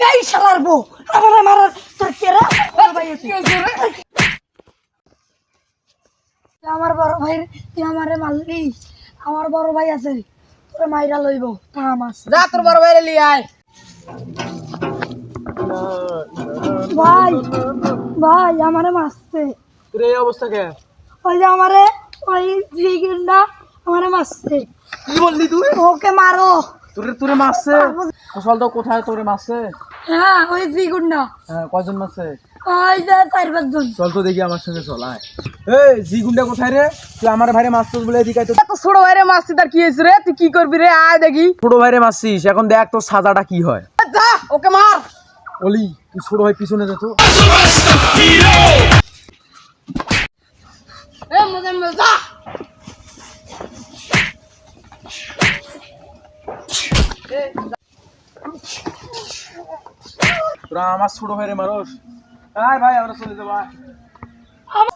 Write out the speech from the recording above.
এই শালার বউ আমারে মারার তোর কেরা ভাই আছে আমার বড় ভাই তুই আমারে মারলি আমার বড় ভাই আছে তোরে মাইরা লইব থাম আস যা তোর বড় ভাইরে লি আয় ভাই ভাই আমারে মারছে তোর এই অবস্থা কে? ওই যে আমারে ওই জিগিন্ডা আমারে মারছে কি বললি তুই? ওকে মারো তোরে মারছে? ফসল তো কোথায় তোরে মারছে? হ্যাঁ ওই জিগুন্ডা হ্যাঁ, কয়জন মারছে? ওই যে 4-5 জন চল তো দেখি আমার সঙ্গে চল আয়। এই জি গুন্ডা কোথায় রে? তুই আমার ভাইরে মারছিস বলে এদিকে আয় তো। তো ছোট ভাইরে মারছি তার কি হয়েছে রে তুই কি করবি রে আয় দেখি ছোট ভাইরে মারছিস, এখন দেখ তোর সাজাটা কি হয়। যা ওকে মার অলি তুই ছোট ভাই পিছনে যা তো। এ মোজাম্মেল যা তোরা আমার ছোট ভাইরে মারস? আয় ভাই আমরা চলে যাবো আয়। আমার